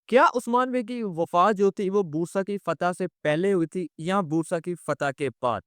क्या उस्मान बे की वफ़ात जो थी वो बूरसा की फ़तह से पहले हुई थी या बूरसा की फ़तह के बाद?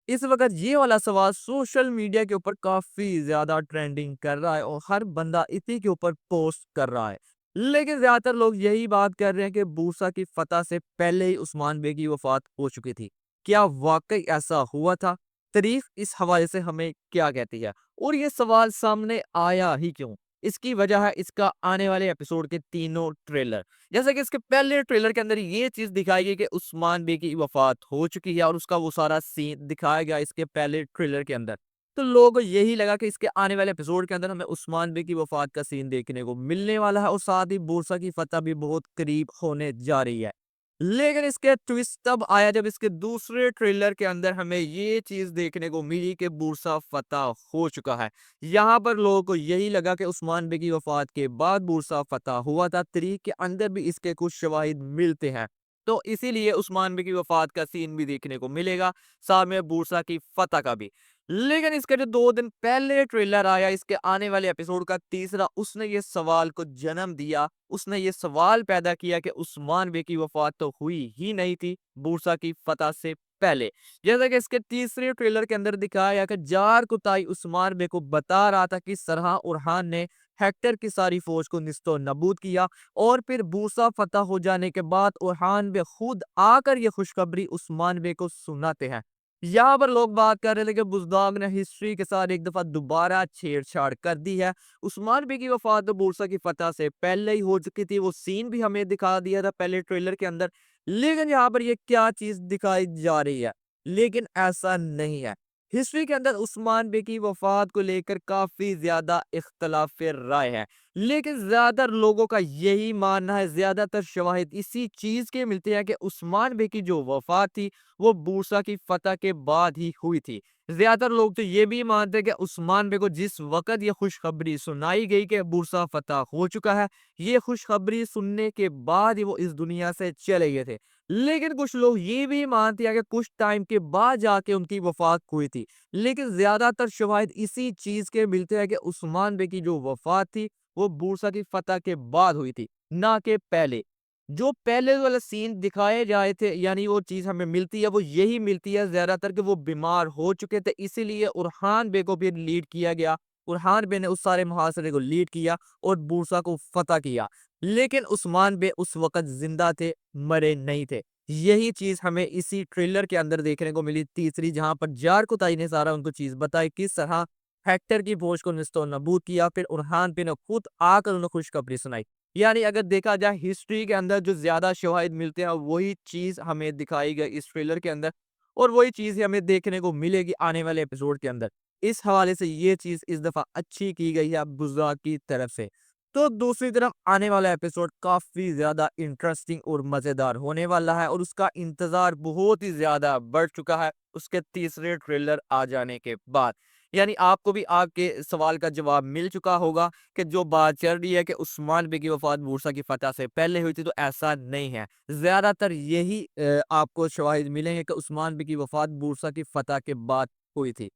इस वक़्त ये वाला सवाल सोशल मीडिया के ऊपर काफ़ी ज़्यादा ट्रेंडिंग कर रहा है और हर बंदा इसी के ऊपर पोस्ट कर रहा है। लेकिन ज़्यादातर लोग यही बात कर रहे हैं कि बूरसा की फ़तह से पहले ही उस्मान बे की वफ़ात हो चुकी थी। क्या वाक़ई ऐसा हुआ था? तारीख़ इस हवाले से हमें क्या कहती है? और ये सवाल सामने आया ही क्यों? इसकी वजह है इसका आने वाले एपिसोड के तीनों ट्रेलर। जैसे कि इसके पहले ट्रेलर के अंदर ये चीज़ दिखाई गई कि उस्मान बे की वफ़ात हो चुकी है और उसका वो सारा सीन दिखाया गया इसके पहले ट्रेलर के अंदर। तो लोगों को यही लगा कि इसके आने वाले एपिसोड के अंदर हमें उस्मान बे की वफ़ात का सीन देखने को मिलने वाला है और साथ ही बुरसा की फ़तह भी बहुत करीब होने जा रही है। लेकिन इसके ट्विस्ट तब आया जब इसके दूसरे ट्रेलर के अंदर हमें ये चीज़ देखने को मिली कि बूरसा फ़तह हो चुका है। यहाँ पर लोगों को यही लगा कि उस्मान बे की वफ़ात के बाद बूरसा फ़तह हुआ था। तारीख़ के अंदर भी इसके कुछ शवाहिद मिलते हैं। तो इसीलिए उस्मान बे की वफ़ात का सीन भी देखने को मिलेगा, साथ में बूरसा की फ़तह का भी। लेकिन इसका जो 2 दिन पहले ट्रेलर आया इसके आने वाले एपिसोड का तीसरा, उसने ये सवाल को जन्म दिया। उसने ये सवाल पैदा किया कि उस्मान बे की वफ़ात तो हुई ही नहीं थी बूरसा की फ़तह से पहले। जैसा कि इसके तीसरे ट्रेलर के अंदर दिखाया गया कि जार कुताई उस्मान बे को बता रहा था कि सरहा उरहान ने हेक्टर की सारी फौज को निस्तो नबूद किया और फिर बूरसा फ़तह हो जाने के बाद उरहान बे खुद आकर ये खुशखबरी उस्मान बे को सुनाते हैं। यहाँ पर लोग बात कर रहे थे कि बुज़दाग ने हिस्ट्री के साथ एक दफ़ा दोबारा छेड़छाड़ कर दी है। उस्मान बे की वफ़ात तो बूरसा की फ़तह से पहले ही हो चुकी थी, वो सीन भी हमें दिखा दिया था पहले ट्रेलर के अंदर। लेकिन यहाँ पर ये क्या चीज़ दिखाई जा रही है? लेकिन ऐसा नहीं है। हिस्ट्री के अंदर उस्मान बे की वफ़ात को लेकर काफ़ी ज़्यादा इख्तलाफ़े राय है। लेकिन ज़्यादातर लोगों का यही मानना है, ज़्यादातर शवाहिद इसी चीज़ के मिलते हैं कि उस्मान बे की जो वफ़ात थी, वो बूरसा की फ़तह के बाद ही हुई थी। ज़्यादातर लोग तो ये भी मानते हैं कि उस्मान बे को जिस वक़्त ये खुशखबरी सुनाई गई कि बूरसा फ़तह हो चुका है, ये खुशखबरी सुनने के बाद ही वो इस दुनिया से चले गए थे। लेकिन कुछ लोग ये भी मानते हैं कि कुछ टाइम के बाद जाके उनकी वफ़ात हुई थी। लेकिन ज़्यादातर शवाहिद इसी चीज़ के मिलते हैं कि उस्मान बे की जो वफ़ात थी, वो बूरसा की फ़तह के बाद हुई थी, ना कि पहले। जो पहले वाला सीन दिखाए जाए थे यानी वो चीज़ हमें मिलती है, वो यही मिलती है ज़्यादातर कि वो बीमार हो चुके थे, इसीलिए उरहान बे को फिर लीड किया गया। उरहान बे ने उस सारे मुहासरे को लीड किया और बूरसा को फ़तह किया। लेकिन उस्मान बे उस वक़्त ज़िंदा थे, मरे नहीं थे। यही चीज़ हमें इसी ट्रेलर के अंदर देखने को मिली तीसरी, जहाँ पर जार कुताई ने सारा उनको चीज़ बताई किस तरह हेक्टर की फौज को नेस्तनाबूद किया, फिर उरहान बे ने खुद आकर उन्हें खुशखबरी सुनाई। यानी अगर देखा जाए हिस्ट्री के अंदर जो ज़्यादा शवाहिद मिलते हैं वही चीज़ हमें दिखाई गई इस ट्रेलर के अंदर और वही चीज़ हमें देखने को मिलेगी आने वाले एपिसोड के अंदर। इस हवाले से ये चीज़ इस दफ़ा अच्छी की गई है बुज़दाग की तरफ से। तो दूसरी तरफ आने वाला एपिसोड काफ़ी ज़्यादा इंटरेस्टिंग और मज़ेदार होने वाला है और उसका इंतज़ार बहुत ही ज़्यादा बढ़ चुका है उसके तीसरे ट्रेलर आ जाने के बाद। यानी आपको भी आपके सवाल का जवाब मिल चुका होगा कि जो बात चल रही है कि उस्मान बे की वफ़ात बूरसा की फ़तह से पहले हुई थी, तो ऐसा नहीं है। ज़्यादातर यही आपको शवाहिद मिलेंगे कि उस्मान बे की वफ़ात बूरसा की फ़तह के बाद हुई थी।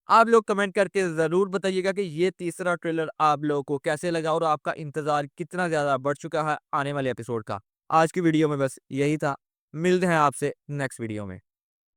आप लोग कमेंट करके ज़रूर बताइएगा कि ये तीसरा ट्रेलर आप लोगों को कैसे लगा और आपका इंतज़ार कितना ज़्यादा बढ़ चुका है आने वाले एपिसोड का। आज की वीडियो में बस यही था। मिलते हैं आपसे नेक्स्ट वीडियो में।